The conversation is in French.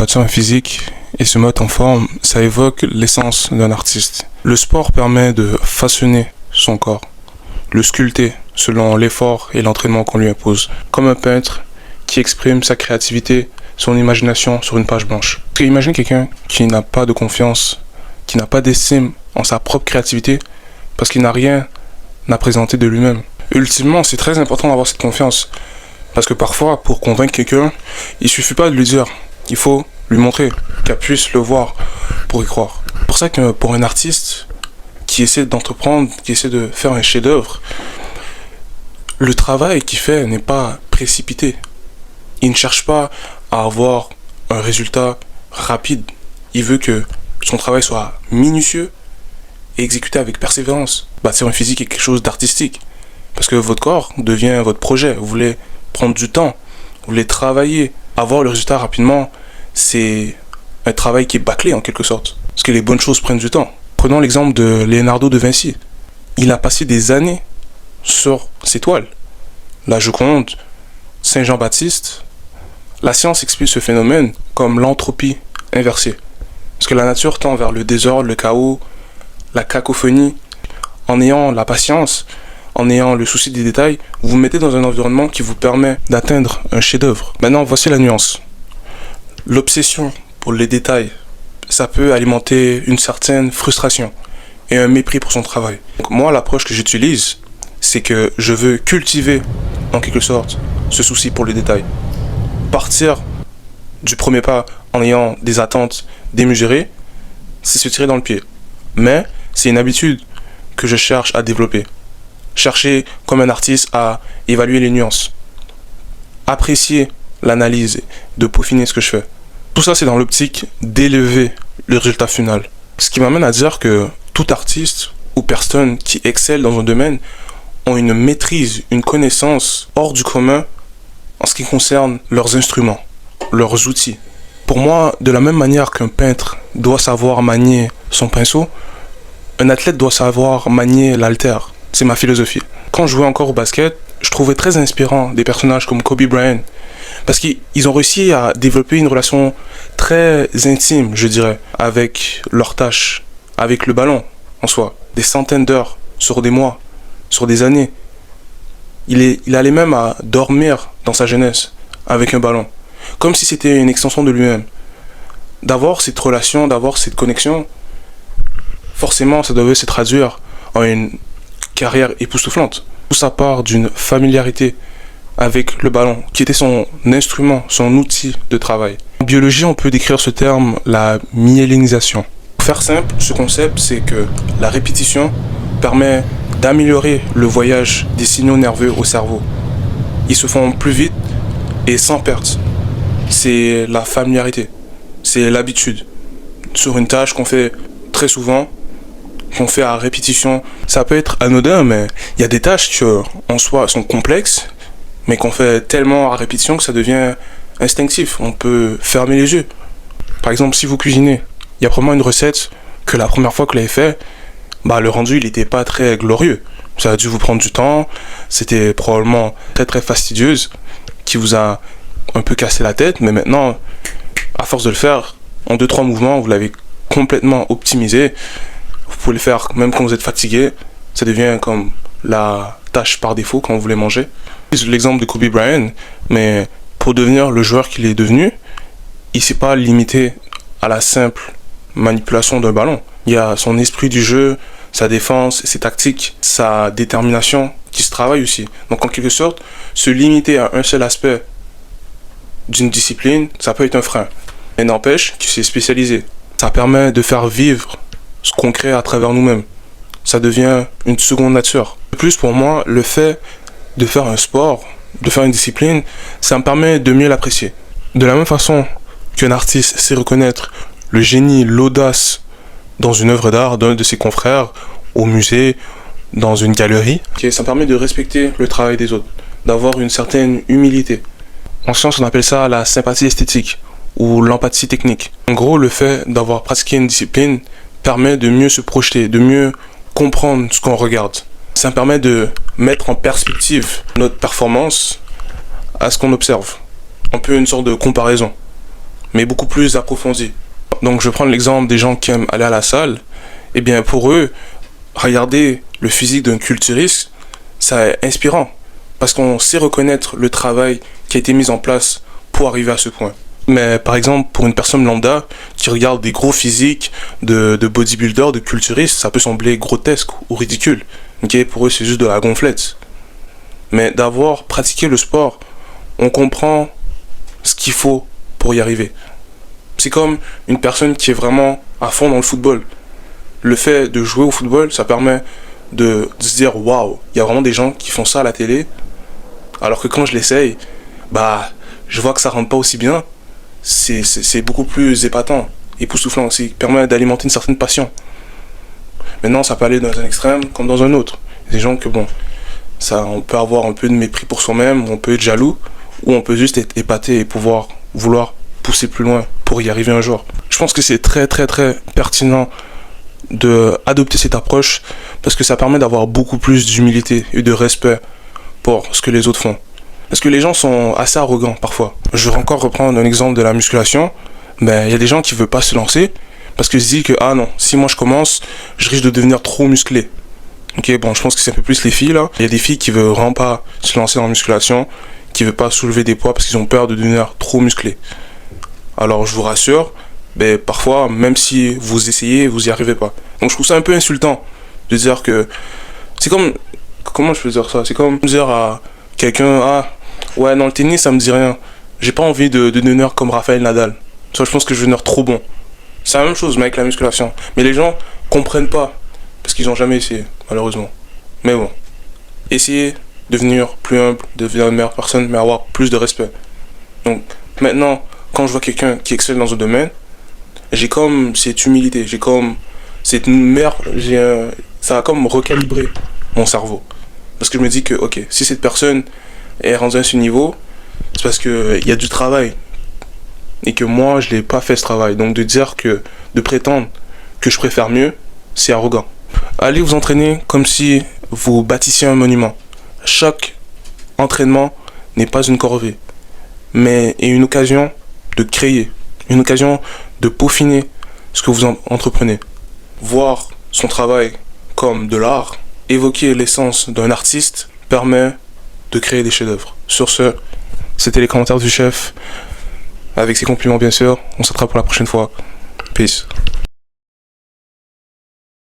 bâtir un physique et se mettre en forme, ça évoque l'essence d'un artiste. Le sport permet de façonner son corps, le sculpter selon l'effort et l'entraînement qu'on lui impose, comme un peintre qui exprime sa créativité, son imagination sur une page blanche. Imagine quelqu'un qui n'a pas de confiance, qui n'a pas d'estime en sa propre créativité, parce qu'il n'a rien à présenter de lui-même. Ultimement, c'est très important d'avoir cette confiance, parce que parfois, pour convaincre quelqu'un, il suffit pas de lui dire, il faut lui montrer, qu'elle puisse le voir pour y croire. C'est pour ça que pour un artiste qui essaie d'entreprendre, qui essaie de faire un chef-d'œuvre, le travail qu'il fait n'est pas précipité. Il ne cherche pas à avoir un résultat rapide. Il veut que son travail soit minutieux et exécuté avec persévérance. Bâtir un physique est quelque chose d'artistique. Parce que votre corps devient votre projet. Vous voulez prendre du temps, vous voulez travailler. Avoir le résultat rapidement, c'est un travail qui est bâclé en quelque sorte. Parce que les bonnes choses prennent du temps. Prenons l'exemple de Leonardo da Vinci. Il a passé des années sur ses toiles. La Joconde, Saint Jean-Baptiste. La science explique ce phénomène comme l'entropie inversée. Parce que la nature tend vers le désordre, le chaos, la cacophonie. En ayant la patience, en ayant le souci des détails, vous vous mettez dans un environnement qui vous permet d'atteindre un chef-d'œuvre. Maintenant, voici la nuance. L'obsession pour les détails, ça peut alimenter une certaine frustration et un mépris pour son travail. Donc moi, l'approche que j'utilise, c'est que je veux cultiver, en quelque sorte, ce souci pour les détails. Partir du premier pas en ayant des attentes démesurées, c'est se tirer dans le pied. Mais c'est une habitude que je cherche à développer. Chercher, comme un artiste, à évaluer les nuances. Apprécier l'analyse, de peaufiner ce que je fais. Tout ça, c'est dans l'optique d'élever le résultat final. Ce qui m'amène à dire que tout artiste ou personne qui excelle dans un domaine ont une maîtrise, une connaissance hors du commun en ce qui concerne leurs instruments, leurs outils. Pour moi, de la même manière qu'un peintre doit savoir manier son pinceau, un athlète doit savoir manier l'haltère. C'est ma philosophie. Quand je jouais encore au basket, je trouvais très inspirant des personnages comme Kobe Bryant, parce qu'ils ont réussi à développer une relation très intime, je dirais, avec leur tâche, avec le ballon en soi. Des centaines d'heures, sur des mois, sur des années. Il allait même à dormir dans sa jeunesse avec un ballon, comme si c'était une extension de lui-même. D'avoir cette relation, d'avoir cette connexion, forcément ça devait se traduire en une carrière époustouflante. Tout ça part d'une familiarité avec le ballon, qui était son instrument, son outil de travail. En biologie, on peut décrire ce terme la myélinisation. Pour faire simple, ce concept, c'est que la répétition permet d'améliorer le voyage des signaux nerveux au cerveau. Ils se font plus vite et sans perte. C'est la familiarité, c'est l'habitude. Sur une tâche qu'on fait très souvent, qu'on fait à répétition, ça peut être anodin, mais il y a des tâches qui en soi sont complexes, mais qu'on fait tellement à répétition que ça devient instinctif. On peut fermer les yeux. Par exemple, si vous cuisinez, il y a probablement une recette que la première fois que vous l'avez fait, le rendu il n'était pas très glorieux. Ça a dû vous prendre du temps, c'était probablement très très fastidieuse, qui vous a un peu cassé la tête, mais maintenant, à force de le faire, en 2-3 mouvements, vous l'avez complètement optimisé. Vous pouvez le faire même quand vous êtes fatigué, ça devient comme la tâche par défaut quand vous voulez manger. L'exemple de Kobe Bryant, mais pour devenir le joueur qu'il est devenu, il ne s'est pas limité à la simple manipulation d'un ballon. Il y a son esprit du jeu, sa défense, ses tactiques, sa détermination qui se travaille aussi. Donc en quelque sorte, se limiter à un seul aspect d'une discipline, ça peut être un frein. Mais n'empêche qu'il s'est spécialisé. Ça permet de faire vivre ce qu'on crée à travers nous-mêmes. Ça devient une seconde nature. De plus, pour moi, le fait de faire un sport, de faire une discipline, ça me permet de mieux l'apprécier. De la même façon qu'un artiste sait reconnaître le génie, l'audace dans une œuvre d'art d'un de ses confrères, au musée, dans une galerie, ça me permet de respecter le travail des autres, d'avoir une certaine humilité. En science, on appelle ça la sympathie esthétique ou l'empathie technique. En gros, le fait d'avoir pratiqué une discipline permet de mieux se projeter, de mieux comprendre ce qu'on regarde. Ça me permet de mettre en perspective notre performance à ce qu'on observe. Un peu une sorte de comparaison. mais beaucoup plus approfondie. Donc je vais prendre l'exemple des gens qui aiment aller à la salle. Eh bien pour eux, regarder le physique d'un culturiste, c'est inspirant. Parce qu'on sait reconnaître le travail qui a été mis en place pour arriver à ce point. Mais par exemple, pour une personne lambda qui regarde des gros physiques de bodybuilders, de culturistes, ça peut sembler grotesque ou ridicule. Okay, pour eux, c'est juste de la gonflette. Mais d'avoir pratiqué le sport, on comprend ce qu'il faut pour y arriver. C'est comme une personne qui est vraiment à fond dans le football. Le fait de jouer au football, ça permet de se dire waouh, il y a vraiment des gens qui font ça à la télé. Alors que quand je l'essaye, je vois que ça rentre pas aussi bien. C'est beaucoup plus épatant, époustouflant aussi, permet d'alimenter une certaine passion. Maintenant, ça peut aller dans un extrême comme dans un autre. Il y a des gens que on peut avoir un peu de mépris pour soi-même, on peut être jaloux, ou on peut juste être épaté et vouloir pousser plus loin pour y arriver un jour. Je pense que c'est très très très pertinent d'adopter cette approche parce que ça permet d'avoir beaucoup plus d'humilité et de respect pour ce que les autres font. Parce que les gens sont assez arrogants parfois. Je vais encore reprendre un exemple de la musculation. Mais il y a des gens qui ne veulent pas se lancer parce qu'ils se disent que ah non, si moi je commence, je risque de devenir trop musclé. Ok, bon, je pense que c'est un peu plus les filles là. Il y a des filles qui veulent vraiment pas se lancer dans la musculation, qui veulent pas soulever des poids parce qu'ils ont peur de devenir trop musclé. Alors je vous rassure, parfois même si vous essayez, vous y arrivez pas. Donc je trouve ça un peu insultant de dire que c'est comme, comment je peux dire ça, c'est comme dire à quelqu'un ah ouais, dans le tennis ça me dit rien, j'ai pas envie de devenir comme Rafael Nadal. Soit je pense que je vais devenir trop bon. C'est la même chose mais avec la musculation. Mais les gens comprennent pas parce qu'ils ont jamais essayé, malheureusement. Mais bon, essayez de devenir plus humble, de devenir une meilleure personne, mais avoir plus de respect. Donc maintenant, quand je vois quelqu'un qui excelle dans un domaine, j'ai comme cette humilité, j'ai comme cette ça a comme recalibré mon cerveau. Parce que je me dis que ok, si cette personne est rendue à ce niveau, c'est parce qu'il y a du travail. Et que moi, je n'ai pas fait ce travail. Donc de prétendre que je préfère mieux, c'est arrogant. Allez vous entraîner comme si vous bâtissiez un monument. Chaque entraînement n'est pas une corvée, mais est une occasion de créer, une occasion de peaufiner ce que vous entreprenez. Voir son travail comme de l'art, évoquer l'essence d'un artiste permet de créer des chefs-d'œuvre. Sur ce, c'était les commentaires du chef. Avec ses compliments bien sûr, on s'attrape pour la prochaine fois. Peace.